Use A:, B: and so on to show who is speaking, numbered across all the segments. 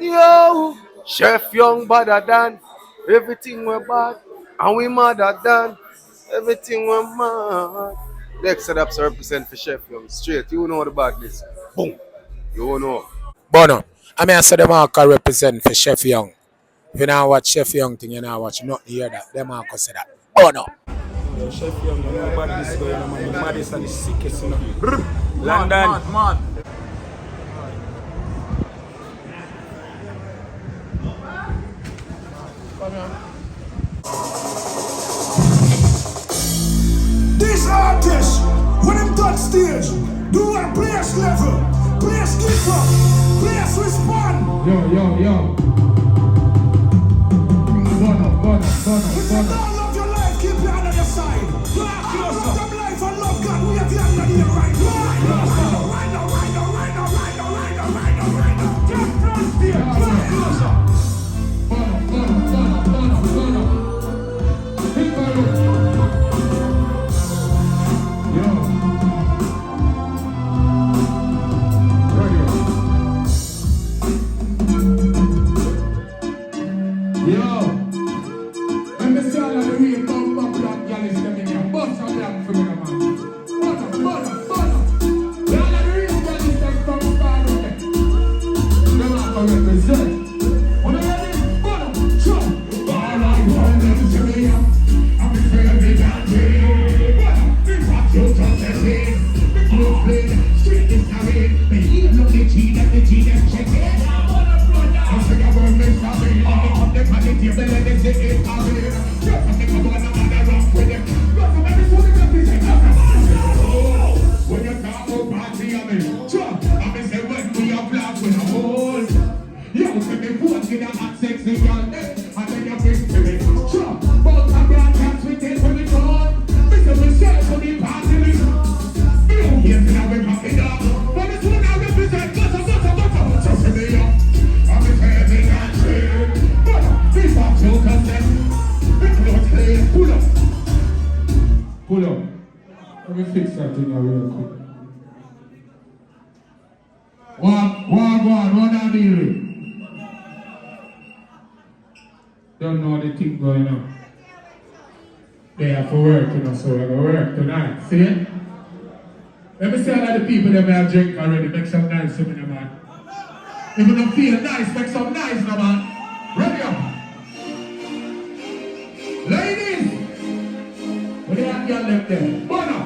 A: Yo, Chef Young better than everything we're bad, and we madder than everything we're mad. Next setups represent for Chef Young. Straight, you know the badness. Boom, you know.
B: Bono, I mean, I said Demarco represent for Chef Young. If you now watch Chef Young thing, you now watch nothing hear that. Demarco said that. Bono.
C: Yo, Chef Young, you know the badness going on, man. The maddest and the sickest, you know. London. Mad.
D: This artist, when them touch stage, do a players level, players kick up, players respond.
E: Yo.
D: If you don't love your life, keep your hand on your side. Love them life and love God, we have your hand on your right. Right now. Just front stage, closer.
E: Pull up. Let me fix that thing real quick. What I deal with? Don't know the thing going on. They have to work, you know, so we're going to work tonight. See it? Let me see all of the people that may have drink already. Make some nice for me, man. If you don't feel nice, make some nice, no, man. Ready up. Ladies! What do you have girl left there? Bono!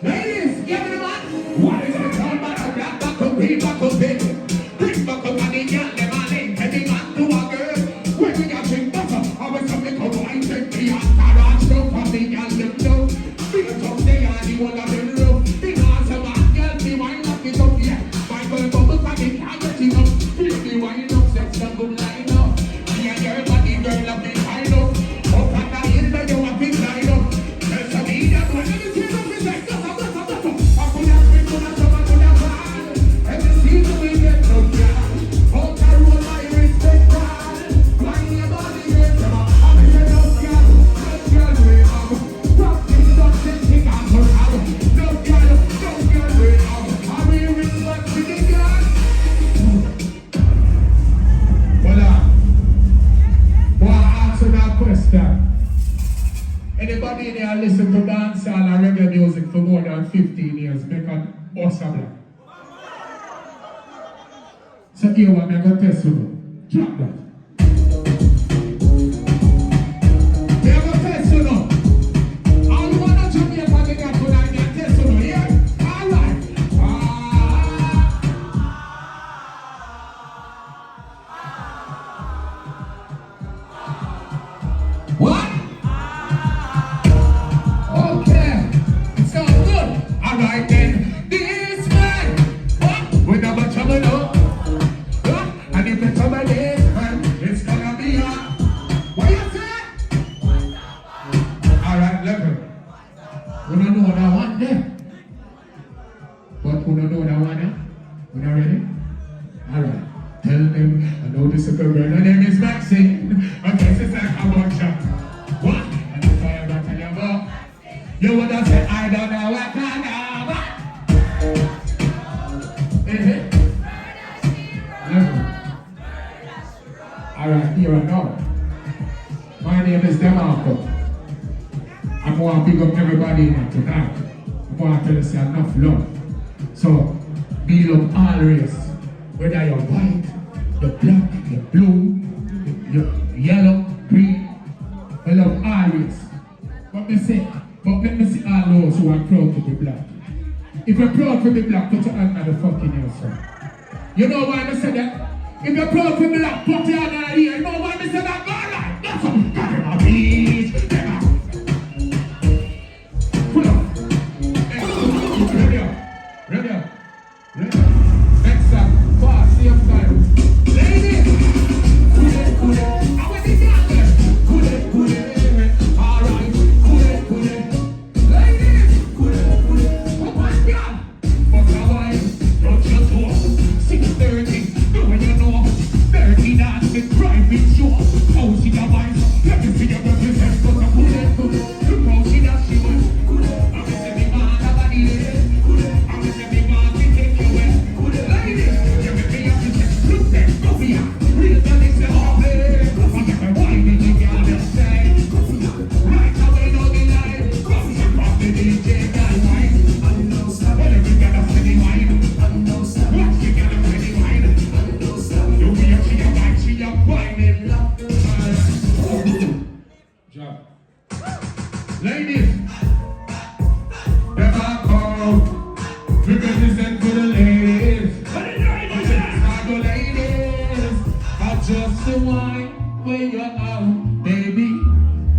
E: Ladies, give me the man! What is it? Turn back up, back up, bring back up, baby. Bring back up, and the girl, the man ain't heavy man to a girl. When we got drink butter, I was something called wine, take me out, garage, no coffee, girl, them know. Feel it up there, and the one of them rough. The dance of man, girl, the wine up it up, yeah. My girl, bubble, and the can't get it up. Feel the wine up, sex, the good line up. Me and your body, girl, up the line up. Up and down, in the you up it line up. There's a me that one, and the team up is like, butter. I could have been, could have come, I could have had. Every season we get no girl. Out the road, I respect God. Wine your body, girl, come on. I'm in the love girl, we have. Rock this, don't think I'm her out. Love girl, we have. I will respect to the girl. Voila. Well, I answer that question. Anybody there listen to dancehall and reggae music for more than 15 years? Make a bossa black. So here what I'm going to test you. Drop that. Me a go test you now. All you wanna Jamaica they got tonight, me a test you now, yeah? Alright. What? Okay. It sounds good. Alright then. This man. What? We never trouble no. And if it's trouble this man. beautiful girl. Her name is Maxine. Okay, she's like a one shot. What? And if I ever tell you about, you would have said, I don't know what kind of. Alright, here I know. My name is Demarco. I'm going to big up everybody tonight. I'm going to tell you say enough love. So, be love all race. Whether you're white, you're black, you're blue, you're yellow, green. I love all race. But let me see all those who are proud to be black. If you're proud to be black, put your hand on the fucking ear, son. You know why I say that? If you're proud to be black, put your hand on the ear. You know why I say that? God, like, that's what got him a beat. Pull up. Ready up. Ready up. Ready up. Next time. Fast, same time. Ladies. Kule. I want this out there. Kule. All right. Kule. Ladies. Kule. Come on, girl. Fuck a wife. Don't just walk. 6:30. Do what you know. 30 dance with private show. How she a wife. Let me see your represent. But a kule. Look how she does she was. I'm a me man a body there. I'm a me man to take you away. Ladies, you make me have to say, look there, go here. Real girl is the whole day. I'm gonna wine in the girl just say. Right away, no delay. Come here, pop the DJ, girl wine. Well, every girl a pretty wine. Watch the girl a pretty wine. You hear she a whining. Job. Ladies, Demarco, represent for the ladies. Chicago ladies, I just the wine where you're out, baby.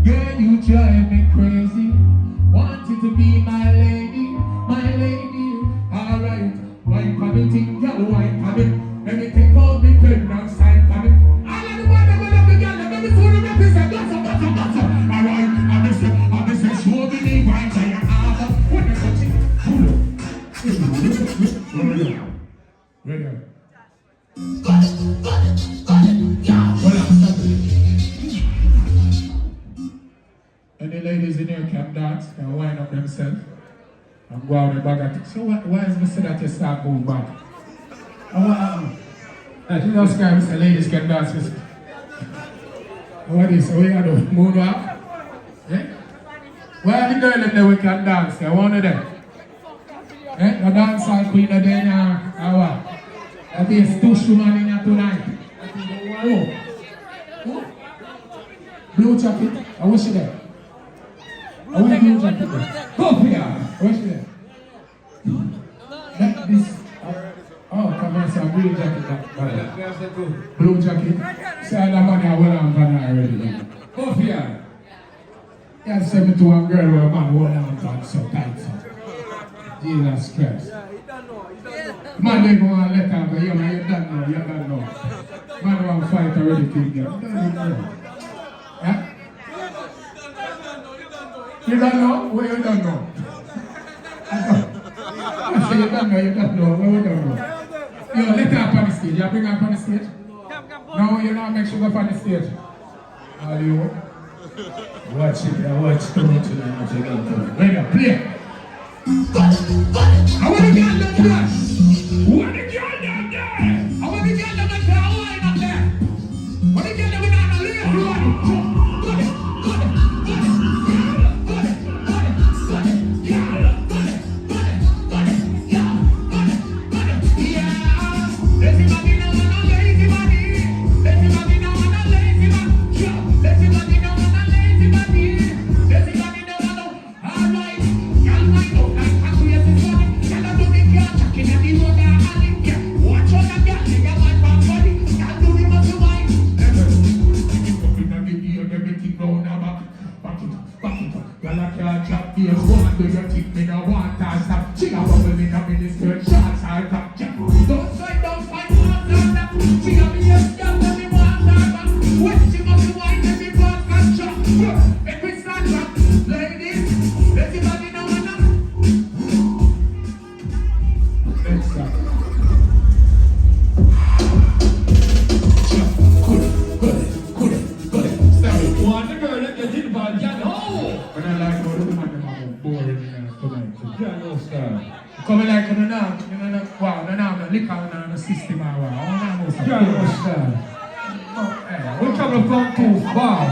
E: Girl, you drive me crazy. Want you to be my lady, my lady. Alright, wine coming, thing, girl, wine coming. Let me take out me pen and sign coming. I like the one that will love the girl, let me see the represent. That's a. Alright, I'm just show me the wine that you have. When you touch it, pull up. Ready up. Got it. Yeah. And the ladies in here can dance, can wind up themselves. And go out the bag at it. So why is Mr. that you start move back? You just can't say ladies can dance. What is it? What you do? Move back? Eh? Why are the girls in there we can dance? I want them. Eh? The dancehall queen of the now. What? That is two women in here tonight. Oh. Blue jacket. I wish you there. I want blue jacket there. Go here. I wish you there. Like this. Oh, come on, some blue jacket. Blue jacket. Say that money I will have done already. Go here. You send me to one girl where a man hold on to so tight. Jesus Christ. Man, they go and let her go. You don't know. Man want to fight already to get. You don't know. Yeah? You don't know? Well, you don't know. I say you don't know. Well, you don't know. You let her up on the stage. You bring her up on the stage? No, you not make sure go up on the stage. All you watch too much of what you got to do. Ready up, play. I want to get them there. What the girl down there? I want to get them there. I want there. What the girl down there? Yeah. Come from too far.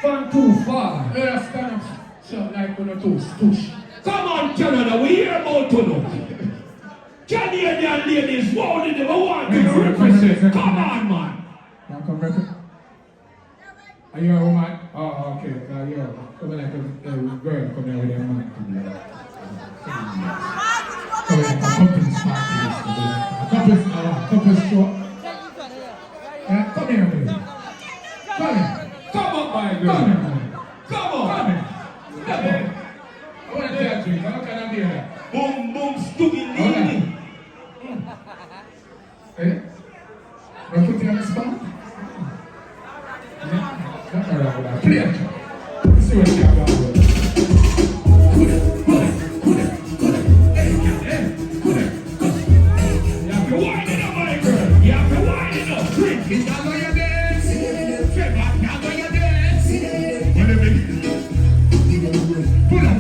E: From too far. Let us stand up. Shut like one or two stush. Come on, Canada, we hear about to know. Canadian ladies, wow, they never want to represent. Come on, man. Come represent. Are you a woman? Oh, okay. You're coming like a girl coming here with a man. Coming like a couple's party. Couple's show. Come here, baby. Come here. Come on, my girl. Come here. Come on. Come here. Come here. I want to tell you, how can I be here? Boom, boom, stupid lady. Eh? I put you on the spot? Yeah? Play it. Let's see what you have done with it. You have to wind it up, my girl. You have to wind it up. Drink it down on your dance. Fed back down on your dance. Pull up.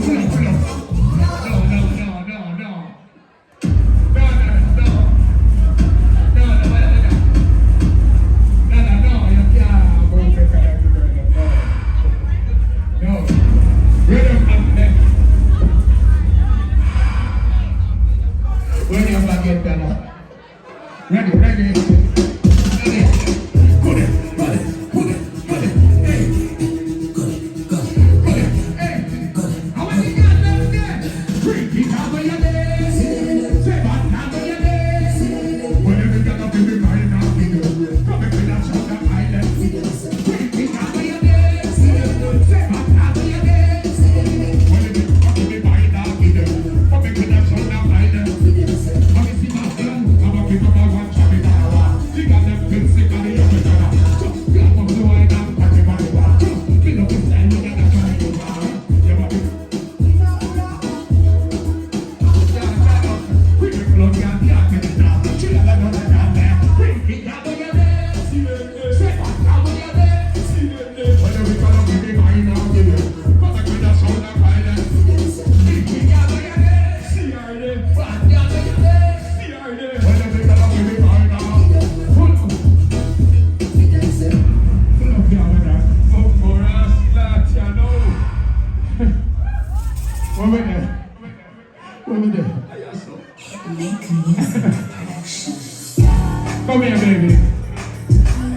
E: Come here, baby.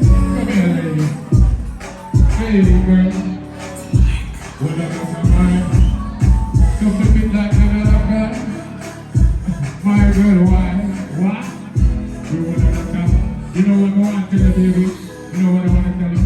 E: Come here, baby. Hey, girl. What up, man? Don't flip it like another guy. My girl, why? What? You wanna tell me? You know what I want to tell you, baby? You know what I want to tell you?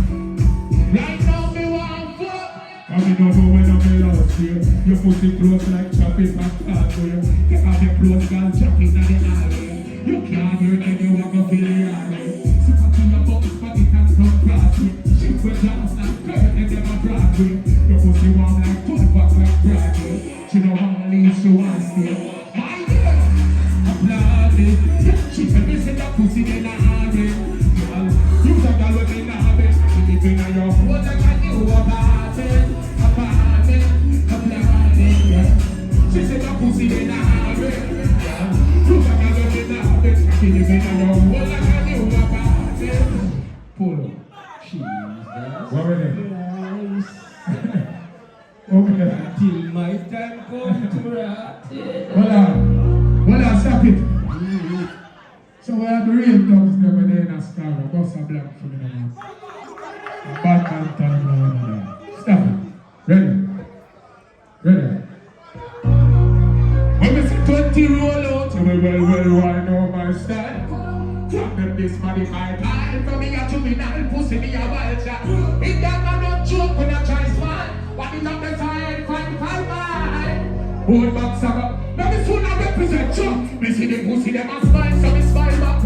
E: Right now, me want fuck. I don't know when I'm in love here. Your pussy close like chopping and fat for you. Take off your clothes, girl, chopping at the alley. You can't hear any walk up in the alley. Sit up in your box, but it has some classy. She will dance and curve and never Broadway. Your pussy warm like 12 bucks like Broadway. She don't want to leave, she wants to stay. My girl, applaud it. She said, me say that pussy in a hurry. You talk that with me now, babe. She live in your home, like a new apartment. Applaud it. She said that pussy in a hurry. You talk that with me now, babe. She live in your home, like a new apartment. Pull up. What were they? Okay. Till my time comes to rot. Hold on, stop it. So we have the real dogs never there in a star. Boss a black for me now. A bad man time now. Stop it. Ready? When we say 20 roll out, you will well, I know my style. Clap them this body my time. From me a juvenile, pussy me a wild chat. It that man don't joke when I try smile. What is up the side, 5 mile. Hold back, Saba. Now me soon I represent Chuck. Me see the pussy, them a smile, so me smile back. I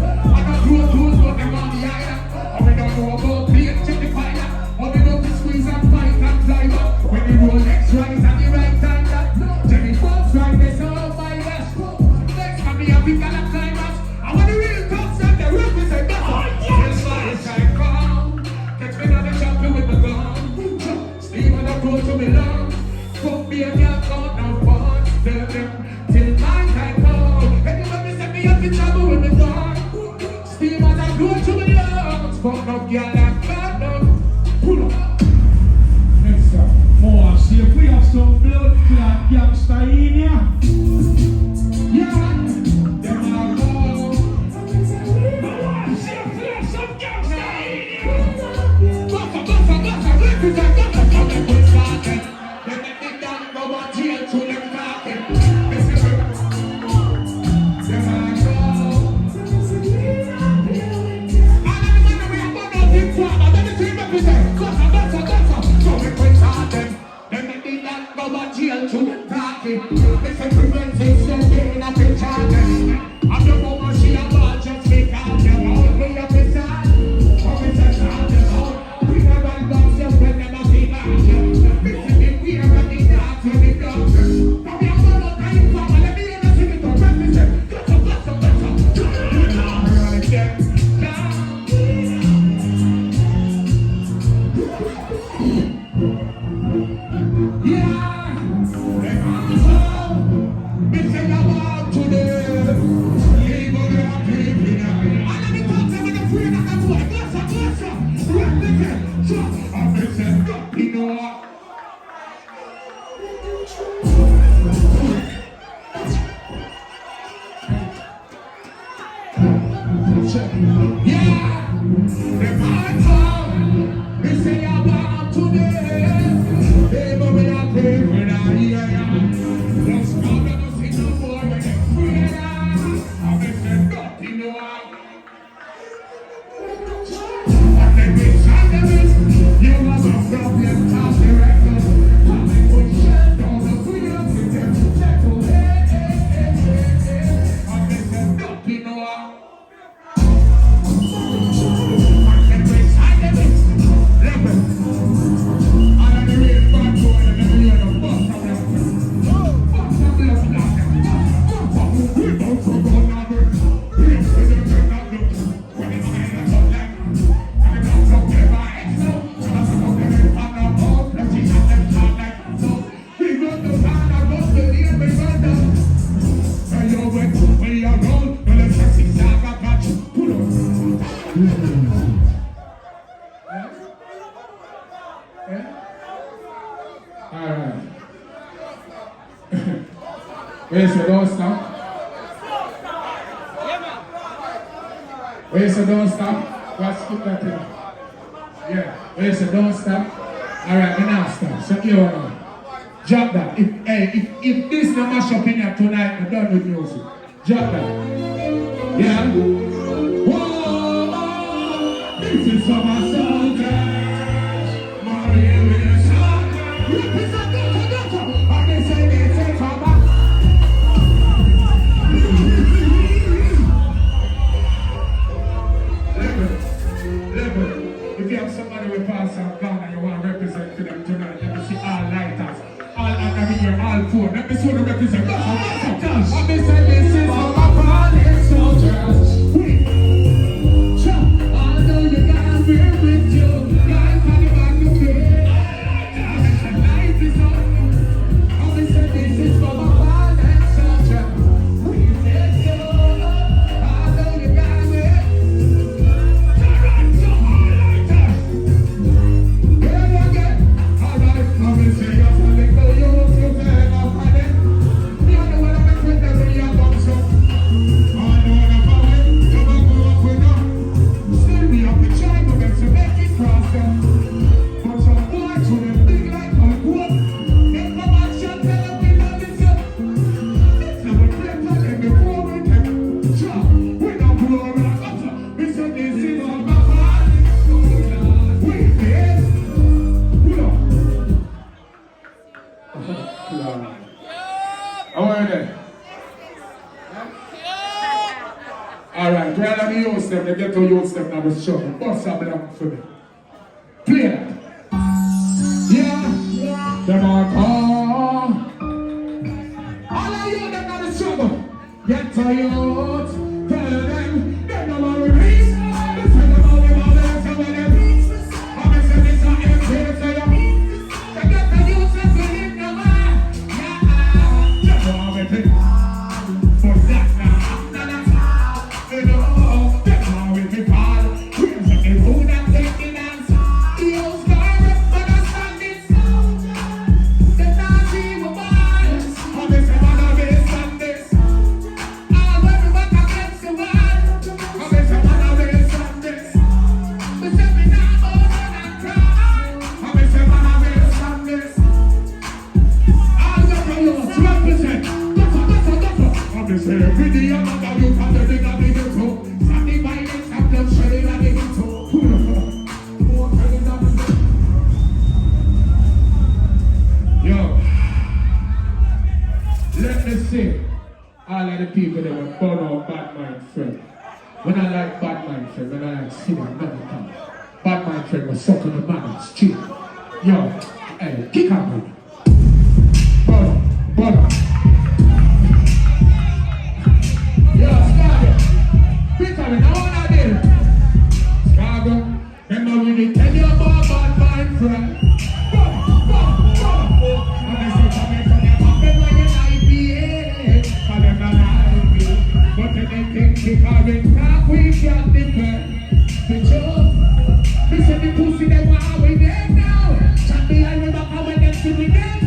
E: don't close, but them on the island. And we don't know about plate, check the fire. And we know to squeeze and fight and fly back. When the Rolex rise and the right time that. Jenny Fox right, they say, oh my gosh. Next time me a big gala climax. I want the real dogs and they represent that. Oh yes, I come. Catch me on the champion with the gun. Steve on the road to me long. Fuck me and your gun now once. Tell them till my time come. Anyone me set me up in trouble with the gun. Steve on the road to me long. Fuck up your lap. Pull up. Next up. More. See if we have some blood clot gangster in here. Yeah. Demarco. See if we have some gangster in here. Buffer. Represent. They make me down go on jail to them talking. Where's the don't stop? Where's the don't stop? Let's skip that thing. Yeah. Where's the don't stop? Alright, we now stop. Secure now. Drop that. If this not mash up in here tonight, we're done with music. Drop that. Yeah. Whoa, this is for my soldiers. Maria soldiers. Represent the and they say they take for my. If you have somebody with pass and gun and you want to represent to them tonight, let me see all lighters, all under here, all four. Let me see who represent. And they say this is for my fallen soldiers. Although you got me with you, life on the back of me. Life is on. And they say this is for my fallen soldiers. We say so. Although you got me. Alright, where are the youths them? They get to youths them now the show. What's up for me? Play that. Yeah. Demarco. All of you them now the struggle. Get to youth. Tell them. They know what we mean. They say them all them all them. Say what they mean. I'm say this on MJ. Say them. They get to youth. Say to him no man. Yeah. They know how we think. For that now. That's how we be called. We're looking for that taking us. The old star. Every day I'm a you can do the big too. From the violence and bloodshed in the big too. Yo, let me see all of the people that were born out bad mind friend. When I like bad mind friend, when I like see them never come. Bad mind friend was sucking the manners, cheap. Yo, hey, kick out me. Brother. Yo, Scargo. Pickering, I wanna do. Scargo, remember when they tell you about bad mind friend? Pickering, talk we can't defend. The joke, we said the pussy them are we dead now. Chat behind the back and when them see me dead.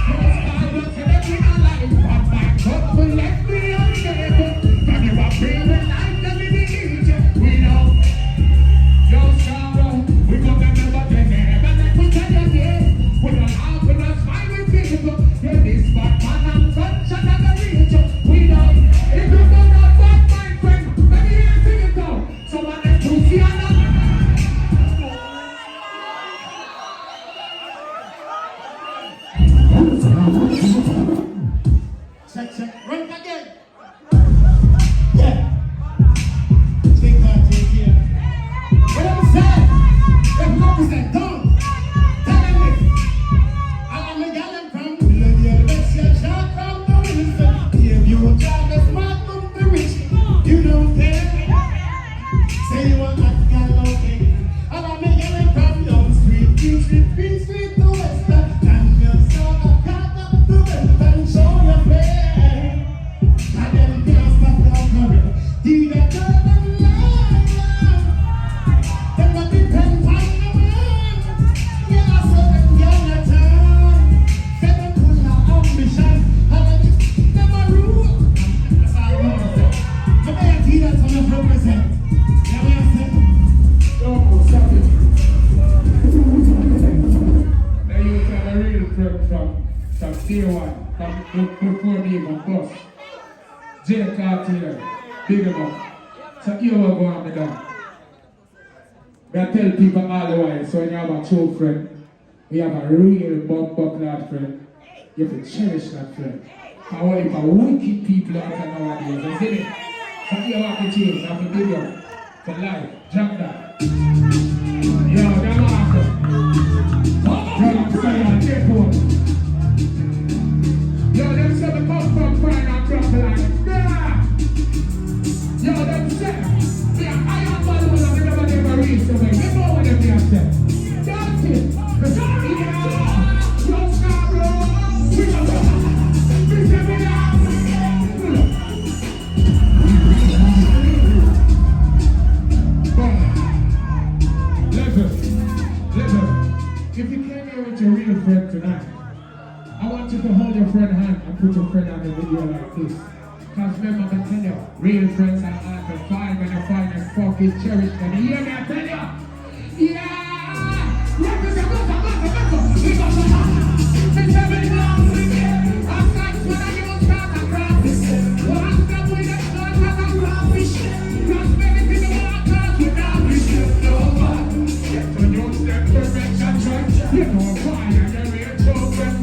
E: Most God said that we not like. But my God will let me on dead. From you are bringing life to me need. We know. Yo, Sarah, we got them never dead. But let me tell you this. We don't have to not smile with people. Yeah, this bad man and gun shot at the reach. We know. If you don't know what my friend, let me hear sing it down. Someone that pussy and not. Check. Run again. Yeah. Take here. What I'm saying? If represent, don't. Tell them this. I'm a gallon from the billiard. Let's get shot from the window. If you try to smart from the rich, you don't care. Say you want that gallon, okay? I'm a gallon from the street to western. And you're so got up to west and show your face. And then can't stop your career. Do that turn and lie. Them not depend on the man. Yeah, so them young turn. Say them pull your ambition. And them a rule. That's all I want to say. So they are teachers on the represent. Yeah, we are saying. Don't stop it. Now you tell a real friend from day one, from before me even bust. J. Cartier, big him up. So here we go on me down. I tell people all the while, so when you have a true friend, we have a real buck-clad friend, you have to cherish that friend. I want if a wicked people out there nowadays, you see it? So here we have to change, I have to big you up. For life, drop that. Yo, Demarco. Yo, take one. Yo, them say we come from fine and drop the line. Yeah. Yo, them say, we are iron balloons and we never reach the way. You know what them say. That's it. Yeah. Yo, Scarborough. We say we are. Listen. If you came here with your real friend tonight, I want you to hold your friend's hand and put your friend on a video like this. Because remember, I tell you, real friends are hard to find when you find them fucking cherished. And you hear me, I tell you? Yeah! Represent, you know why you're real children.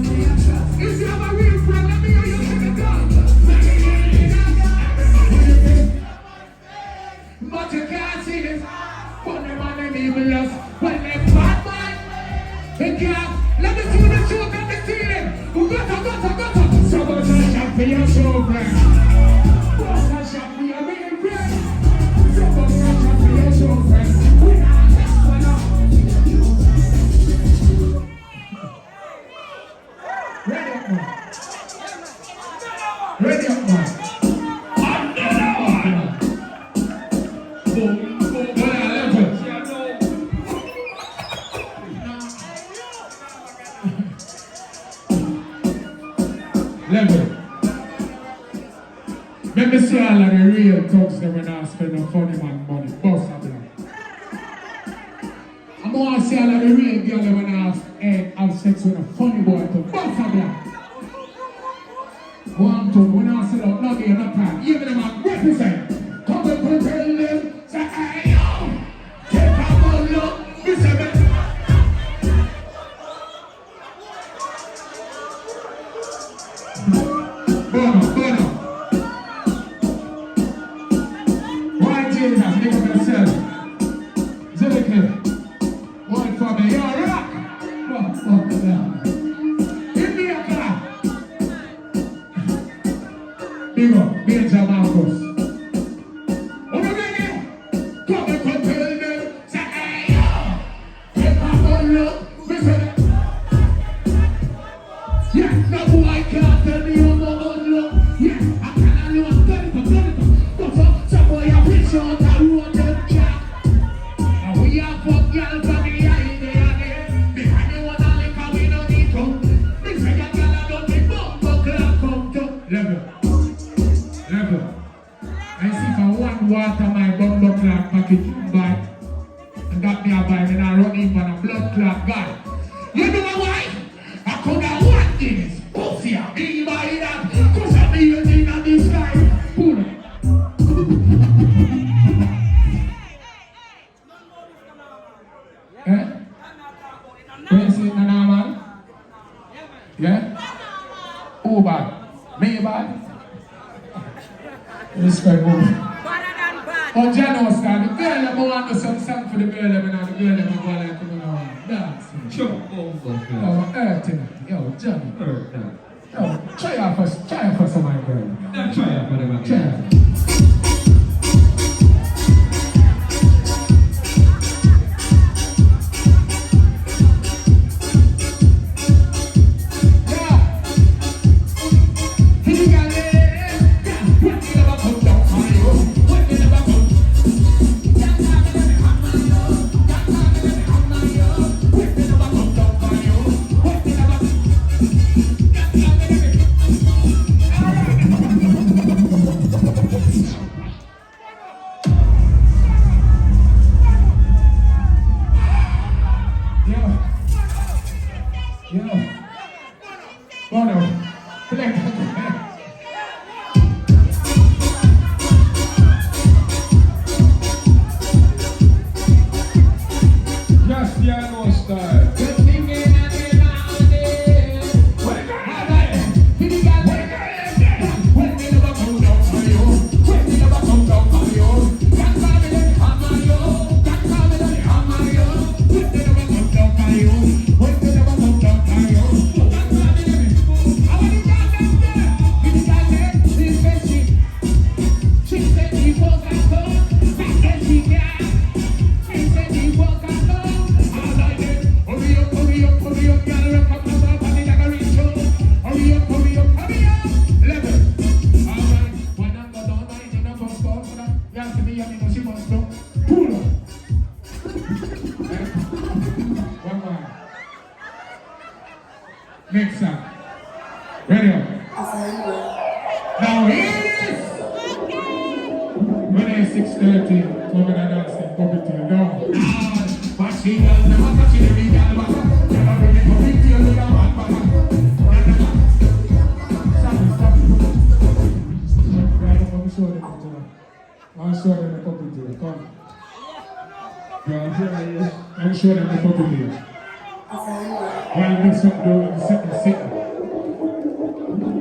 E: If you have a real friend, let me hear you sing it down. But you can't see this. But them and them evil us. When they bad man, they can't. Let me see the show, let me see them. Gotta. So go to the shop for your children. Go to the shop for your real friend. So go to the shop for your children. We not this one up. Ready up, man. Ready up, man. Level. Let me see all of the real thugs that when I spend a funny man money. Boss up there. I'm going to see all of the real girl that when I have sex with a funny boy to boss up there. One, two, when I sit up, not me enough time. Even if I represent, come and tell them, say, hey, yo, take a good look, this is it. Bono. Why Jesus, nigga for yourself. Zillikin, one for me, yo, rock. Fuck down. Give me a clap. Big up, me and Demarco. Oh, Reggae, come and tell them, say, hey, yo, take a good look, this is it. Yeah, no boy can't tell me I'm a good look. Yeah, I can't know I'm dead. But some boy a fish out the road them jack. And we a fuck y'all from the eye there. Because you wanna lick and we don't need to. This way a girl a don't be bumbo clap come to. Level. I see for one water my bumbo clap package buy. And that me a buy me now run in for a blood clot guy. You know why? I could have one thing. Pussy a me by that. Cause I be a thing on this guy. Pull it. Eh? When you say no normal? Yeah? Who bad? Me bad? Respect me. Oh, Jano star, the girl that want to do some song for the girl that and the girl that go like to dance. Sure. Oh, earth, yo, Johnny. Yo, try out for some my girl. Yeah, try out for them. Try. Next song. Ready up. Now is when it's 6:30, coming and dancing, puppet to the door. Machine gun, never touch it, every gal, never bring it puppet to the door. I'll show them the puppet to you. Come. I'm sure them the puppet to you. While you mix up the second signal.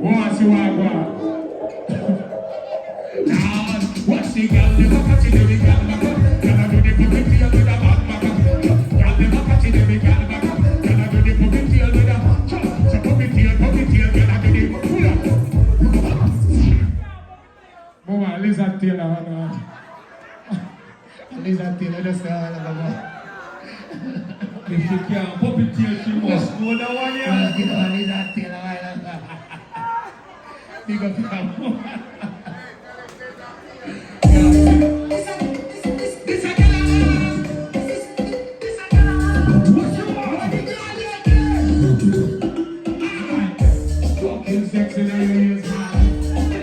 E: Once you are gone. Now, what's the girl never catch it, every girl back up. Can I do the puppet to you with a bad back up? Girl never catch it, every girl back up. Can I do the puppet to you with a so puppet to you, can I do the pull up? Mama, lizard tail, lizard tail, just if you can't pop it here, she must go that one here. You know, I need that tail. Big up your this a girl. What's your name? Fucking sexy ladies, man.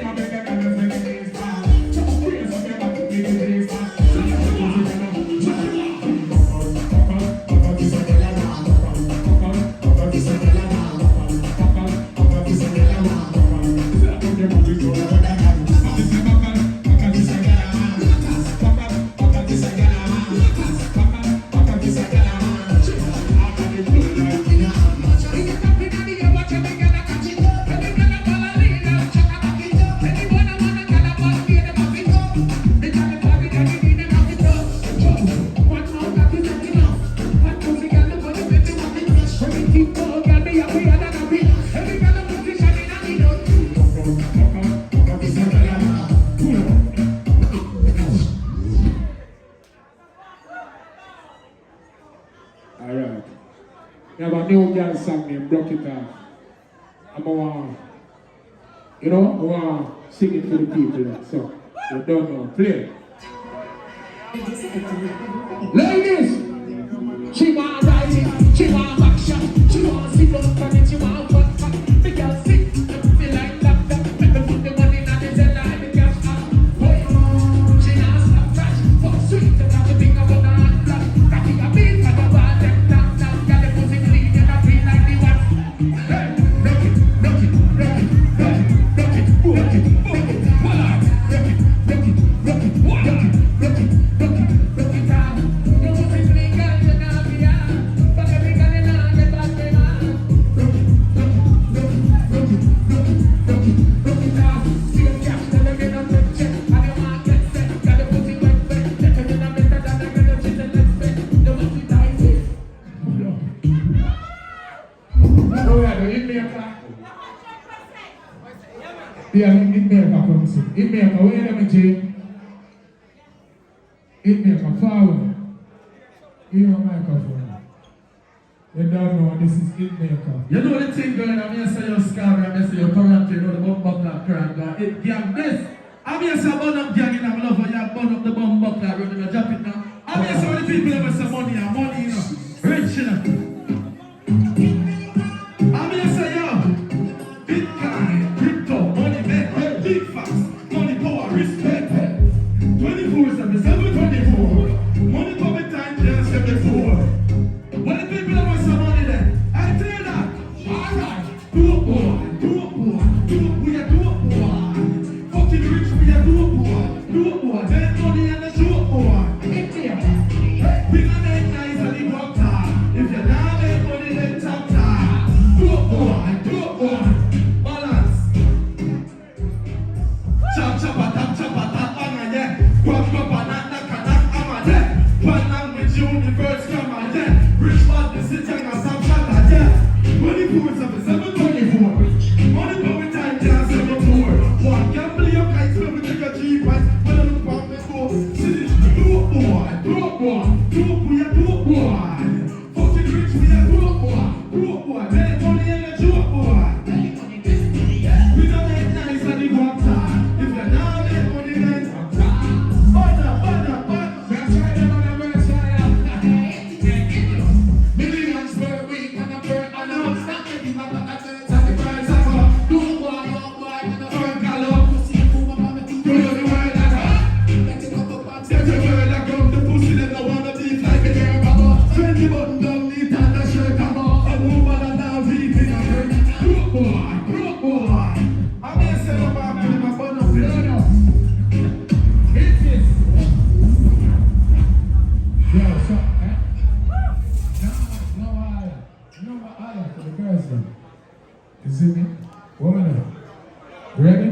E: I'm making a ladies, man. Please, I'm making a ladies, man. Fuck Alright. We have a new girl song named Broke It Off. I'm gonna, I wanna sing it for the people. So, you don't know. Play. Ladies, she want riding, she want action, she want sit up on it, she want fun. The girl sit, feel like that, make them put the money in the zen like the cash out. She not stop trash, fuck sweet, and have a thing about the hand flash. Cracking a beat, and a bad them down, got the pussy clean, and I feel like the one. Hey, rock it, rock it, rock it, rock it, rock it, rock it, rock it, rock it, rock it, rock it, rock it, rock it. Yeah, Hitmaker comes in. Hitmaker, where are you, Jane? Hitmaker, forward. Give your microphone. You don't know, this is Hitmaker.
F: You know the thing going on, I say your scar, I say your current, you know the bum buckler crack, it gang this. I'm here say burn up gang in my love, you burn up the bum buckler, running a drop it now. I'm here say all the people have some money, and money, you know, rich, you know. I'm here say, yo, Bitcoin, crypto, money, man, big facts, money, power, respect, 24/7, 7/24. Money coming time, just 74. When the people have some money then, I tell you that, alright, do it boy, we are do it boy. Fucking rich, we are do it boy, then money and the show boy. We gonna make nice and the walk time. If you're not make money, then top time. Do it boy, balance. Chop, on yeah. Walk up and knock, I'm a yeah. One language, universe, come on yeah. Rich man, the city, and some shot, yeah. 24 7, 7/24. Money going time, just 74. One gamble your kites, when we take a cheap price. When I look back, let's go. See, do it boy. We are do it boy. Fucking rich, we are do it boy. Make money and a joke boy. We don't make nice and the water. If you're not make money, then
E: Millions per week and a per annum. Stop making my sacrifice of a do boy, and a firm color. See you move on the do the world like a let it up and step the world like come the pussy them no wanna beat like a girl baba. 20 button down neat and the shirt come on. A woman and a VP in a hurt. Do boy. I'm here say no more to my bun up here. No. Hit this. Yo, so, No higher for the girls then. You see me? Woman, ready?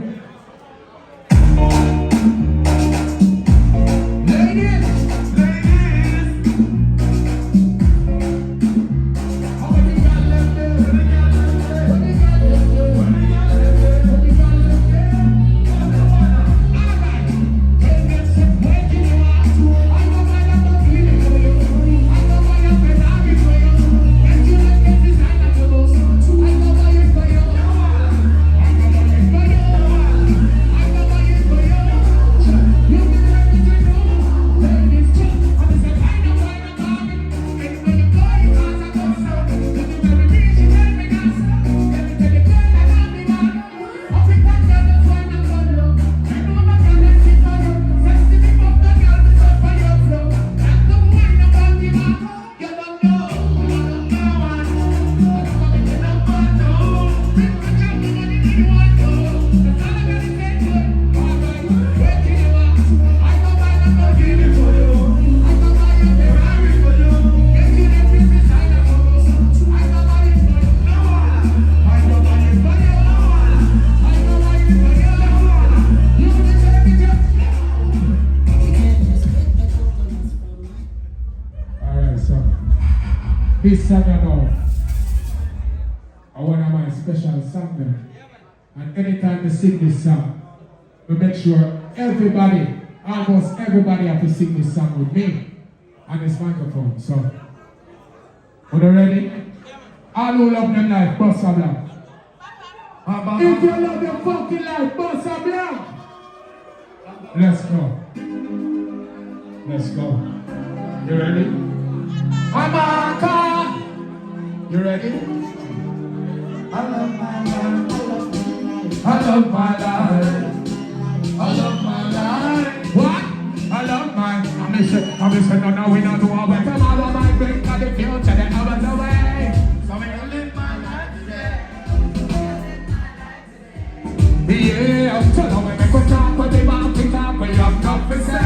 E: Ladies! How many got left there? What you got left there? Alright. Take it, where can you ask? I know why I'm not feeling for you. I know why I'm been happy for you. And you like get design of your boss. I know why it's for you. I know why it's for you. I know why it's for you. You can have it to know. Ladies, I'm just a kind of bargain. Anywhere you go, you can't have no sound. Look at the reach, you tell me gas. Let me tell you, girl, I love me, man. Up in that girl, that's why I'm for you. I know my girl, let's get for you. Sexy me up, the girl, this up for your flow. That's the wine about me, man. You don't know, man. I'm coming to number two. Bring the job, the money that you want to. That's all I gotta say to it. Alright, where can you ask? I know why I'm not giving for you. I know why I'm Ferrari for you. Get you the business, I know for you. I know why it's for you. I know why it's for you. I know why it's for you. You deserve it, Alright, so this song I know, one of my special songs there. And anytime we sing this song, we make sure everybody, almost everybody have to sing this song with me on this microphone. So Are you ready? All who love them life, bust a blank. If you love your fucking life, bust a blank. Let's go. Let's go. You ready? America! You ready? I love my life. I love my life. I love my life. What? I love my. I'm missing, no, we don't do all better. Tomorrow my break for the future, the hours away. So we can live my life today. Yeah, so now we make a talk, but they want to talk, but you have nothing to say.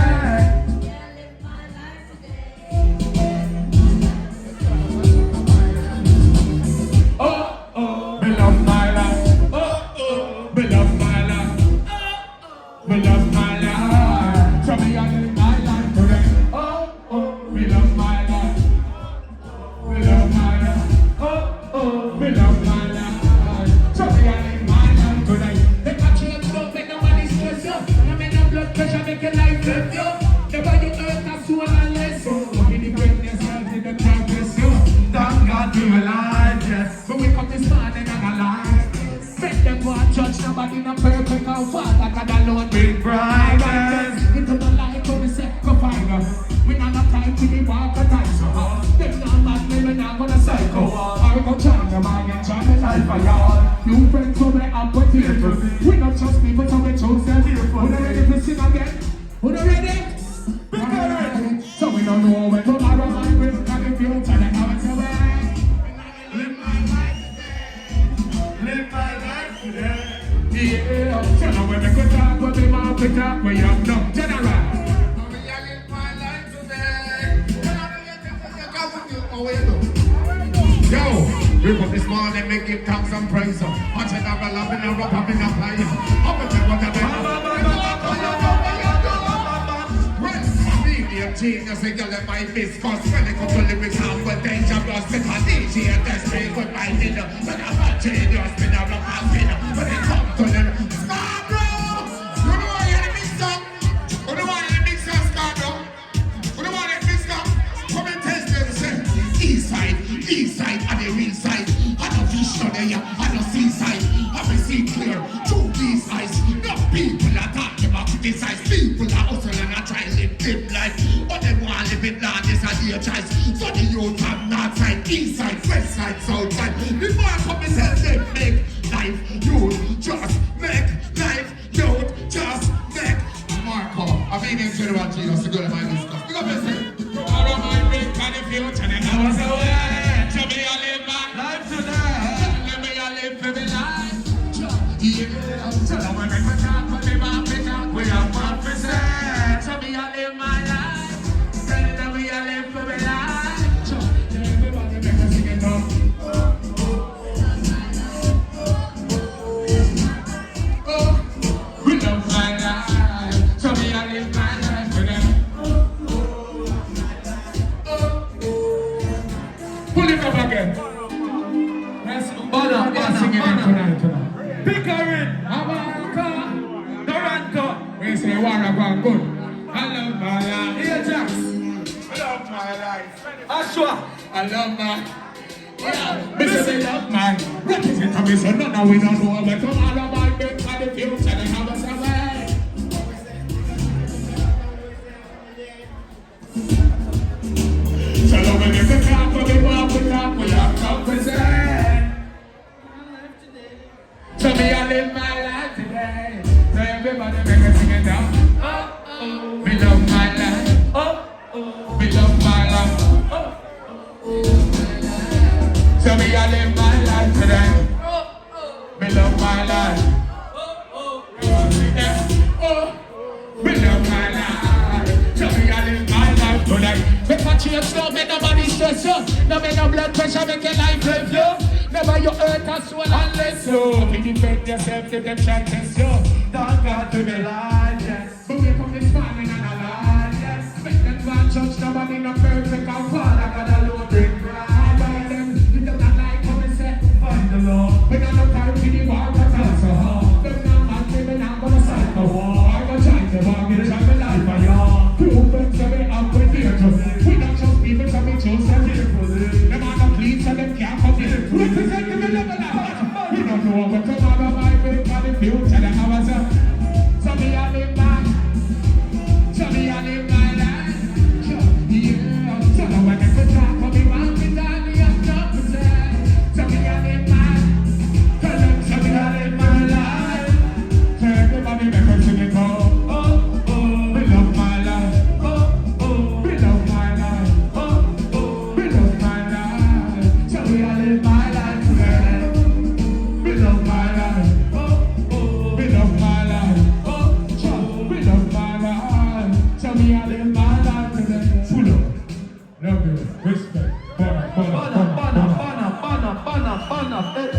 E: We don't trust me, but I'm a chosen. Who ready to sing again? Who ready? Pickering. So we don't know when tomorrow might bring and the future the hours away. Live my life today. Live my life today. Yeah. So now when we go talk, but we want to talk, we have no general. We live my life today. Yo. We put this morning, make give thanks and praise. Watch it have a love in a rock, up in a fire. Up and what a medium genius, they yell at my viscous. When they come to lyrics, I'm with danger, plus the DJ and that's straight with my dinner. But I'm not genius, been a rock, I've been. When they come to them, Scarborough! You know why you're the big song? You know why you're the big song, Scarborough? You know why you're the big song? Come and test them, say, east side, and the real side. I know fish on there, I know seaside. I will see clear through these eyes. No people are talking about criticize. People are hustling and are trying to live life. But they want to live it down, this is their choice. So the youth have north side, east side, west side, south side. Before I come and say they make life, youth just make life, youth just make. Marco, I've been in General Jesus to go to my discuss. Pick up your say. Tomorrow my break and the future and hours away. Show me I live my life today. Let me I live for my life. Yeah, so now when we talk, but we want to talk, we have what to say. Show me I live my life. Let me I live for my life. Everybody make us sing it up. We love my life. Show me I live my life for them. Pull it up again. Let's sing it tonight. Pickering, America, Toronto. We say Waragwan good. I love my life. Here, Jax. I love my life. Ashwa. I love my. Yeah, because I love my. Represent me, so now we don't know about tomorrow, my big for the future, they have us away. So now we make the talk, but we walk the talk, we have to present. So me I live my life today. So everybody make us sing it down. We love my life. We love my life. So me I live my life today. We love my life. We love my life. So me I live my life today. Make my change, don't make nobody stress you. No make no blood pressure, make your life live you. Never you hurt a soul unless you defend yourself to them try to test you. Don't got to be lied, yes. But we come this morning and alive, yes. Make them one judge, nobody no perfect and fall. I got a low big pride by them. You don't like how we say, find the Lord. We got no time to the war, but also hard. Them now man, they not gonna fight the war. I go try to mortgage and my life for y'all. Two friends that we have with fear to. We don't trust people, so we choose them. Them are not up.